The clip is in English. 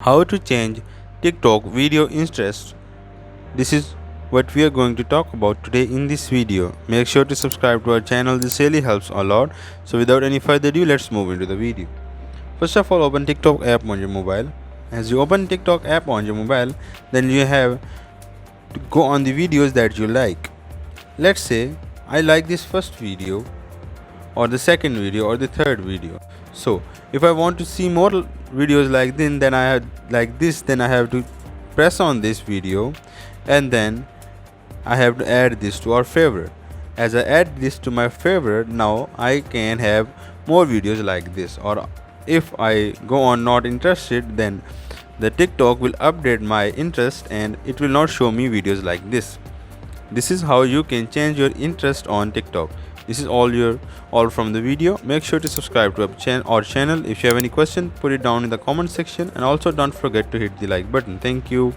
How to change TikTok video interest. This is what we are going to talk about today in this video. Make sure to subscribe to our channel, this really helps a lot. So without any further ado, let's move into the video. First of all, open TikTok app on your mobile. As you open TikTok app on your mobile, then you have to go on the videos that you like. Let's say I like this first video or the second video or the third video. So if I want to see more videos like this, then I have to press on this video, and then I have to add this to our favorite. As I add this to my favorite, now I can have more videos like this. Or if I go on not interested, then the TikTok will update my interest and it will not show me videos like this. This is how you can change your interest on TikTok. This is all from the video. Make sure to subscribe to our channel. If you have any question, put it down in the comment section, and also don't forget to hit the like button. Thank you.